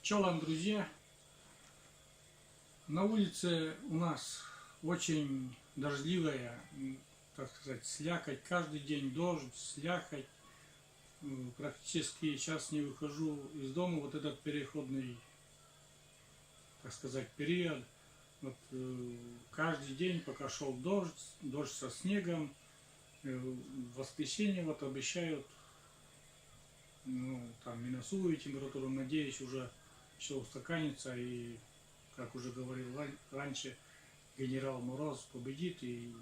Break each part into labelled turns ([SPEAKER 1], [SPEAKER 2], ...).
[SPEAKER 1] Чё вам, друзья? На улице у нас очень дождливая, так сказать, слякоть. Каждый день дождь, слякоть. Практически сейчас не выхожу из дома. Вот этот переходный, так сказать, период. Вот, каждый день, пока шел дождь со снегом. В воскресенье вот обещают там минусовую температуру. Надеюсь, уже все устаканится и, как уже говорил раньше, генерал Мороз победит и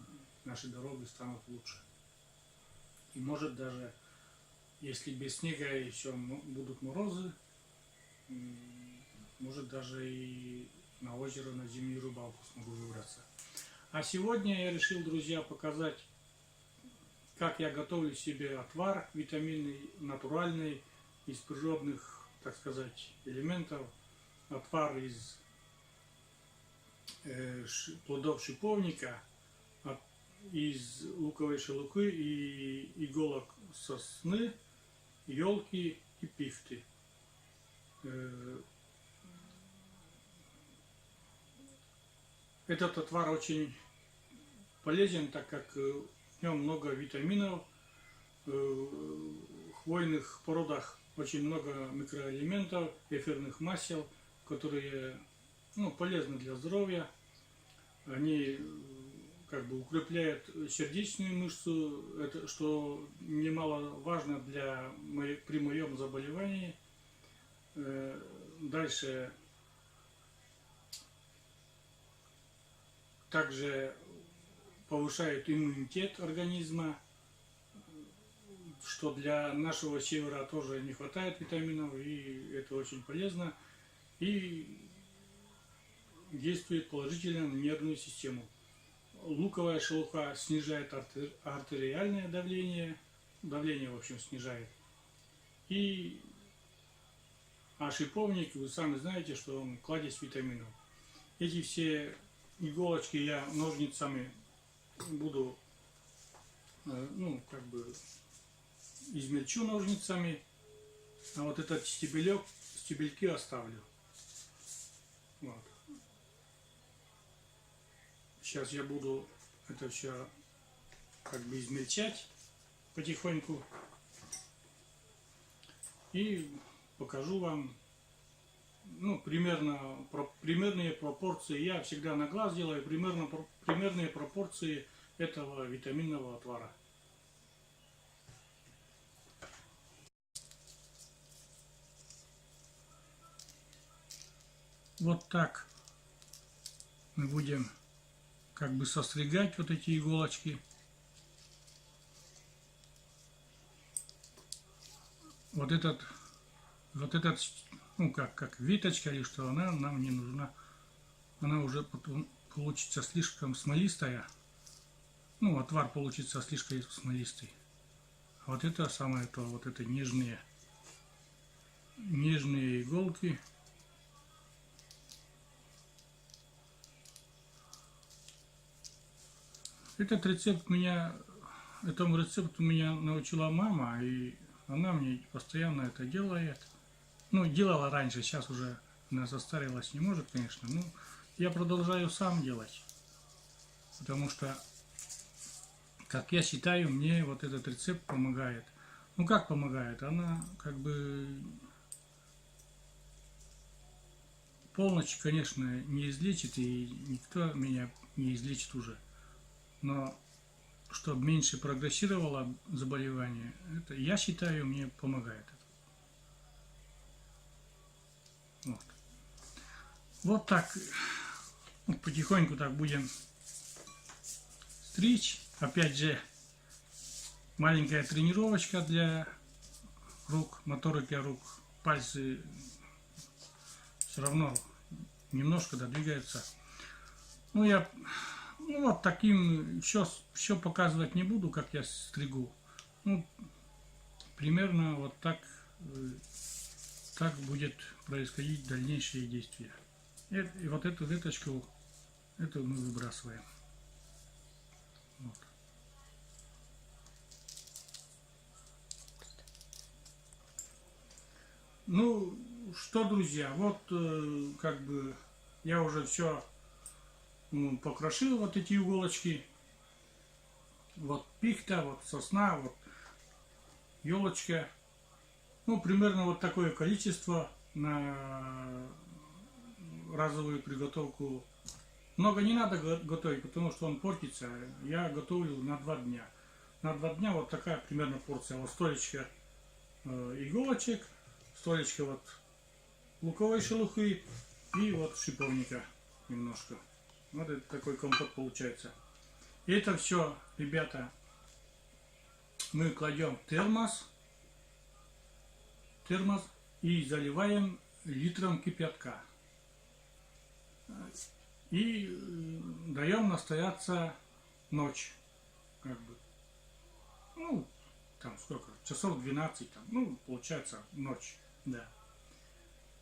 [SPEAKER 1] наши дороги станут лучше. И может даже, если без снега еще будут морозы, может даже и на озеро, на зимнюю рыбалку смогу выбраться. А сегодня я решил, друзья, показать, как я готовлю себе отвар витаминный, натуральный, из природных, так сказать, элементов. Отвар из плодов шиповника, из луковой шелухи и иголок сосны, елки и пихты. Этот отвар очень полезен, так как в нем много витаминов, в хвойных породах очень много микроэлементов, эфирных масел, которые полезны для здоровья. Они как бы укрепляют сердечную мышцу, это, что немаловажно при моем заболевании. Дальше также повышает иммунитет организма, что для нашего севера тоже не хватает витаминов, и это очень полезно. И действует положительно на нервную систему. Луковая шелуха снижает артериальное давление, в общем, снижает. А шиповник, вы сами знаете, что он кладезь витаминов. Эти все иголочки я ножницами буду, измельчу ножницами, а вот этот стебельки оставлю. Вот. Сейчас я буду это все как бы измельчать потихоньку и покажу вам примерные пропорции. Я всегда на глаз делаю примерные пропорции этого витаминного отвара. Вот так мы будем как бы состригать вот эти иголочки. Вот этот, как виточка или что, она нам не нужна. Она уже потом получится слишком смолистая. Отвар получится слишком смолистый. А вот это самое то, вот это нежные иголки. Этому рецепту меня научила мама, и она мне постоянно это делает. Делала раньше, сейчас уже она состарилась, не может, конечно, но я продолжаю сам делать. Потому что, как я считаю, мне вот этот рецепт помогает. Как помогает? Она как бы полностью, конечно, не излечит, и никто меня не излечит уже. Но чтобы меньше прогрессировало заболевание, это, я считаю, мне помогает. Вот так потихоньку так будем стричь. Опять же, маленькая тренировочка для рук, моторика рук. Пальцы все равно немножко двигаются. Вот таким все показывать не буду, как я стригу. Примерно вот так будет происходить дальнейшие действия. И вот эту веточку, эту мы выбрасываем. Вот. что, друзья, вот как бы я уже все покрошил, вот эти иголочки. Вот пихта, вот сосна, вот елочка. Ну, примерно вот такое количество на разовую приготовку. Много не надо готовить, потому что он портится. Я готовлю на 2 дня. На 2 дня вот такая примерно порция. Вот столечко иголочек, столечко вот луковой шелухи и вот шиповника немножко. Вот это такой компот получается. И это все, ребята, мы кладем в термос и заливаем литром кипятка. И даем настояться ночь, как бы. Ну, там сколько, часов 12, там, ну, получается ночь, да.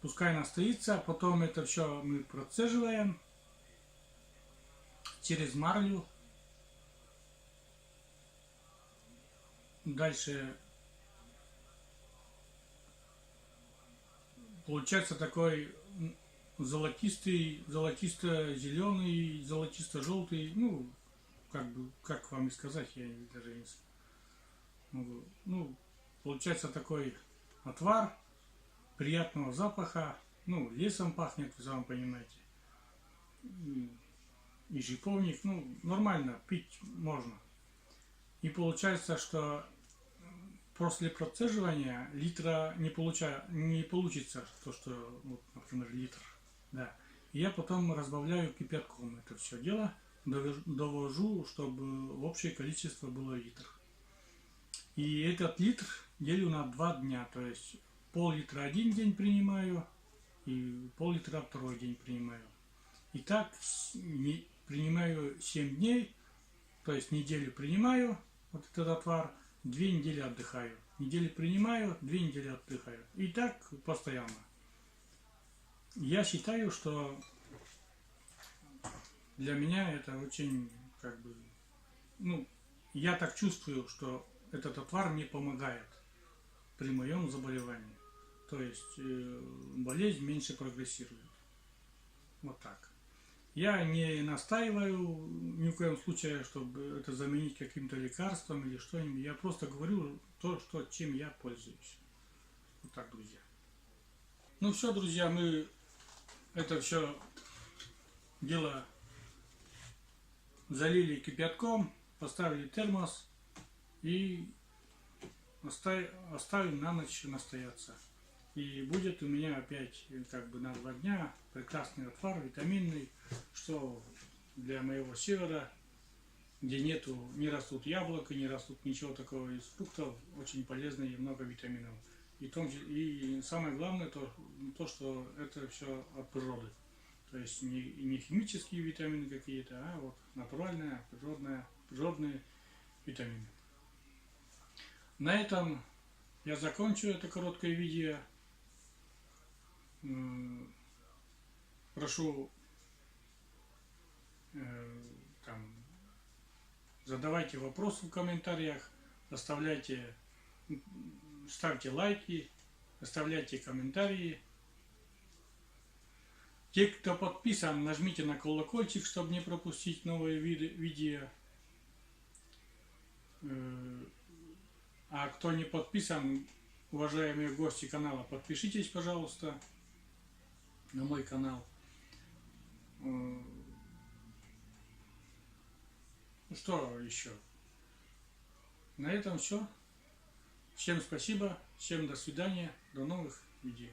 [SPEAKER 1] Пускай настоится, потом это все мы процеживаем через марлю. Дальше получается такой золотистый, золотисто-зеленый, золотисто-желтый, ну, как бы, как вам и сказать, я даже не могу. Ну, получается такой отвар приятного запаха, ну, лесом пахнет, вы сами понимаете, и шиповник, ну, нормально, пить можно. И получается, что после процеживания литра не получится, то, что, вот, например, литр, да. И я потом разбавляю кипятком это все дело, довожу, чтобы общее количество было литр. И этот литр делю на 2 дня, то есть пол-литра один день принимаю и пол-литра второй день принимаю. И так принимаю 7 дней, то есть неделю принимаю вот этот отвар, 2 недели отдыхаю. Неделю принимаю, 2 недели отдыхаю. И так постоянно. Я считаю, что для меня это очень, как бы, ну, я так чувствую, что этот отвар мне помогает при моем заболевании. То есть болезнь меньше прогрессирует. Вот так. Я не настаиваю ни в коем случае, чтобы это заменить каким-то лекарством или что-нибудь. Я просто говорю то, чем я пользуюсь. Вот так, друзья. Ну все, друзья, мы это все дело залили кипятком, поставили термос и оставим на ночь настояться. И будет у меня опять как бы на 2 дня прекрасный отвар, витаминный, что для моего севера, где не растут яблоки, не растут ничего такого из фруктов, очень полезно и много витаминов. И самое главное то, что это все от природы. То есть не химические витамины какие-то, а вот натуральные, природные витамины. На этом я закончу это короткое видео. Прошу там, задавайте вопросы в комментариях, ставьте лайки, оставляйте комментарии. Те, кто подписан, нажмите на колокольчик, чтобы не пропустить новые видео. А кто не подписан, уважаемые гости канала, подпишитесь, пожалуйста, на мой канал. Ну что еще? На этом все. Всем спасибо, всем до свидания, до новых видео.